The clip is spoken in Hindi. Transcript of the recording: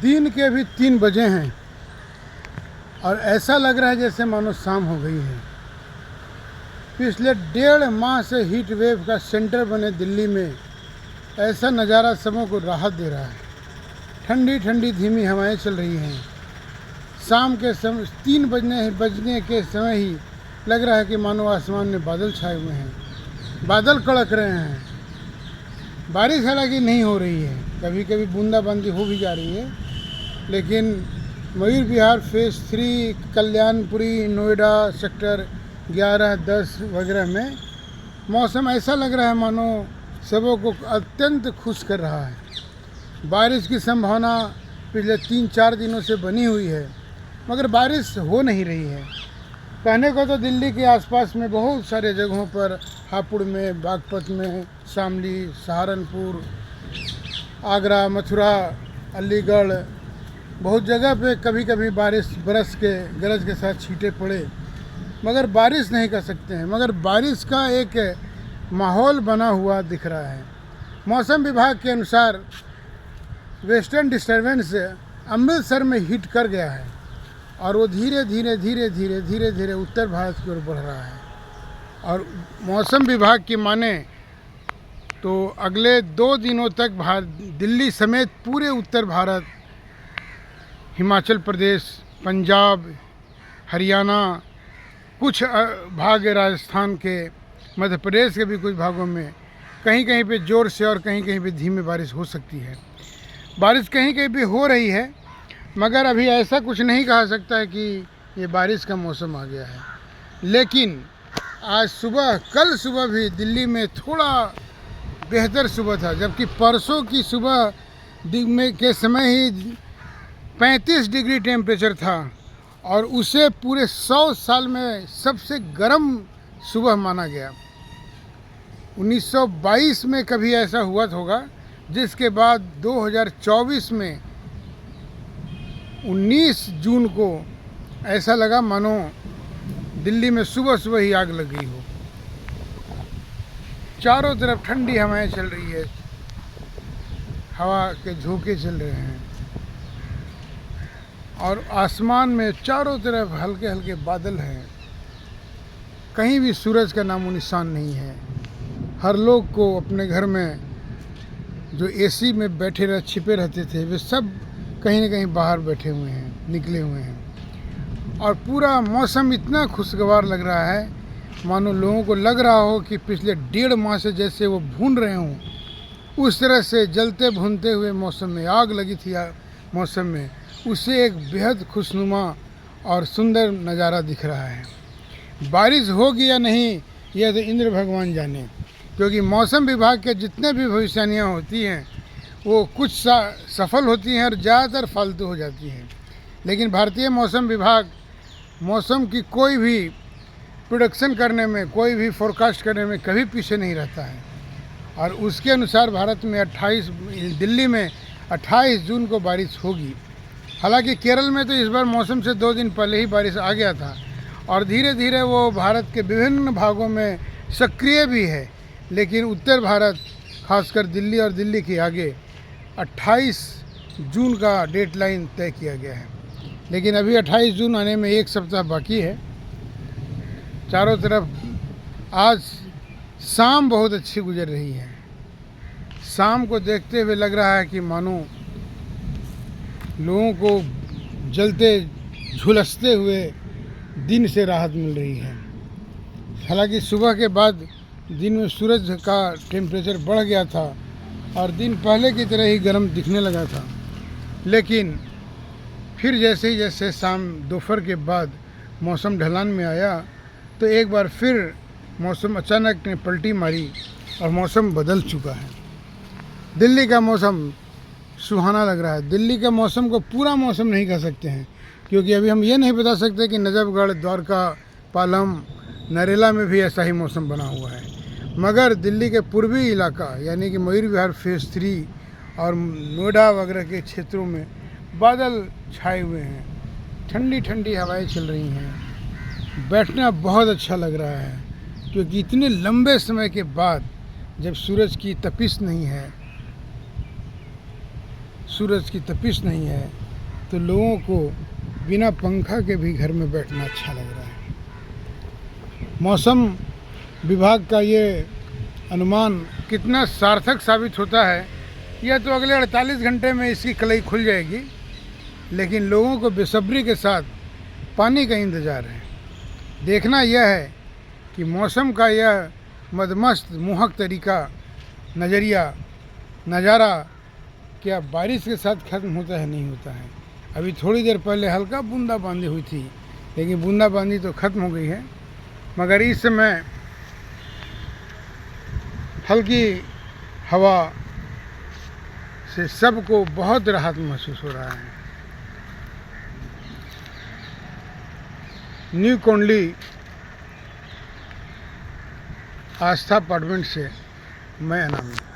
दिन के भी 3 बजे हैं और ऐसा लग रहा है जैसे मानो शाम हो गई है। पिछले 1.5 माह से हीट वेव का सेंटर बने दिल्ली में ऐसा नज़ारा सबों को राहत दे रहा है। ठंडी ठंडी धीमी हवाएं चल रही हैं। शाम के समय 3 बजने के समय ही लग रहा है कि मानो आसमान में बादल छाए हुए हैं, बादल कड़क रहे हैं। बारिश हालांकि नहीं हो रही है, कभी कभी बूंदाबांदी हो भी जा रही है, लेकिन मयूर विहार फेज़ 3, कल्याणपुरी, नोएडा सेक्टर 11, 10 वगैरह में मौसम ऐसा लग रहा है मानो सबों को अत्यंत खुश कर रहा है। बारिश की संभावना पिछले 3-4 दिनों से बनी हुई है, मगर बारिश हो नहीं रही है। कहने को तो दिल्ली के आसपास में बहुत सारे जगहों पर, हापुड़ में, बागपत में, शामली, सहारनपुर, आगरा, मथुरा, अलीगढ़, बहुत जगह पे कभी कभी बारिश बरस के गरज के साथ छींटे पड़े, मगर बारिश नहीं कर सकते हैं। मगर बारिश का एक माहौल बना हुआ दिख रहा है। मौसम विभाग के अनुसार वेस्टर्न डिस्टर्बेंस अमृतसर में हिट कर गया है और वो धीरे धीरे उत्तर भारत की ओर बढ़ रहा है। और मौसम विभाग की माने तो अगले 2 दिनों तक दिल्ली समेत पूरे उत्तर भारत, हिमाचल प्रदेश, पंजाब, हरियाणा, कुछ भाग राजस्थान के, मध्य प्रदेश के भी कुछ भागों में कहीं कहीं पे ज़ोर से और कहीं कहीं पे धीमी बारिश हो सकती है। बारिश कहीं कहीं पे हो रही है, मगर अभी ऐसा कुछ नहीं कहा सकता है कि ये बारिश का मौसम आ गया है। लेकिन आज सुबह, कल सुबह भी दिल्ली में थोड़ा बेहतर सुबह था, जबकि परसों की सुबह के समय ही 35 डिग्री टेम्परेचर था और उसे पूरे 100 साल में सबसे गर्म सुबह माना गया। 1922 में कभी ऐसा हुआ होगा, जिसके बाद 2024 में 19 जून को ऐसा लगा मानो दिल्ली में सुबह सुबह ही आग लग गई हो। चारों तरफ ठंडी हवाएं चल रही है, हवा के झोंके चल रहे हैं और आसमान में चारों तरफ हल्के हल्के बादल हैं। कहीं भी सूरज का नामो निशान नहीं है। हर लोग को अपने घर में जो एसी में बैठे छिपे रहते थे, वे सब कहीं न कहीं बाहर बैठे हुए हैं, निकले हुए हैं और पूरा मौसम इतना खुशगवार लग रहा है मानो लोगों को लग रहा हो कि पिछले 1.5 माह से जैसे वो भून रहे हों, उस तरह से जलते भूनते हुए मौसम में, आग लगी थी मौसम में, उससे एक बेहद खुशनुमा और सुंदर नज़ारा दिख रहा है। बारिश होगी या नहीं यह तो इंद्र भगवान जाने, क्योंकि मौसम विभाग के जितने भी भविष्यवाणियाँ होती हैं वो कुछ सफल होती हैं और ज़्यादातर फालतू हो जाती हैं। लेकिन भारतीय मौसम विभाग मौसम की कोई भी प्रोडक्शन करने में, कोई भी फोरकास्ट करने में कभी पीछे नहीं रहता है और उसके अनुसार भारत में दिल्ली में 28 जून को बारिश होगी। हालांकि केरल में तो इस बार मौसम से 2 दिन पहले ही बारिश आ गया था और धीरे धीरे वो भारत के विभिन्न भागों में सक्रिय भी है, लेकिन उत्तर भारत, खासकर दिल्ली और दिल्ली के आगे 28 जून का डेडलाइन तय किया गया है। लेकिन अभी 28 जून आने में 1 सप्ताह बाकी है। चारों तरफ आज शाम बहुत अच्छी गुजर रही है। शाम को देखते हुए लग रहा है कि मानो लोगों को जलते झुलसते हुए दिन से राहत मिल रही है। हालांकि सुबह के बाद दिन में सूरज का टेम्परेचर बढ़ गया था और दिन पहले की तरह ही गर्म दिखने लगा था, लेकिन फिर जैसे शाम दोपहर के बाद मौसम ढलान में आया तो एक बार फिर मौसम अचानक ने पलटी मारी और मौसम बदल चुका है। दिल्ली का मौसम सुहाना लग रहा है। दिल्ली के मौसम को पूरा मौसम नहीं कह सकते हैं, क्योंकि अभी हम ये नहीं बता सकते कि नजफगढ़, द्वारका, पालम, नरेला में भी ऐसा ही मौसम बना हुआ है। मगर दिल्ली के पूर्वी इलाका यानी कि मयूर विहार फेज़ 3 और नोएडा वगैरह के क्षेत्रों में बादल छाए हुए हैं, ठंडी ठंडी हवाएं चल रही हैं। बैठना बहुत अच्छा लग रहा है, क्योंकि इतने लंबे समय के बाद जब सूरज की तपिश नहीं है, सूरज की तपिश नहीं है, तो लोगों को बिना पंखा के भी घर में बैठना अच्छा लग रहा है। मौसम विभाग का ये अनुमान कितना सार्थक साबित होता है, यह तो अगले 48 घंटे में इसकी कलई खुल जाएगी, लेकिन लोगों को बेसब्री के साथ पानी का इंतज़ार है। देखना यह है कि मौसम का यह मदमस्त मोहक तरीका, नज़ारा क्या बारिश के साथ ख़त्म होता है, नहीं होता है। अभी थोड़ी देर पहले हल्का बूंदाबांदी हुई थी, लेकिन बूंदाबांदी तो ख़त्म हो गई है। मगर इस समय हल्की हवा से सबको बहुत राहत महसूस हो रहा है। न्यू कोंडली आस्था अपार्टमेंट से मैं अनामी।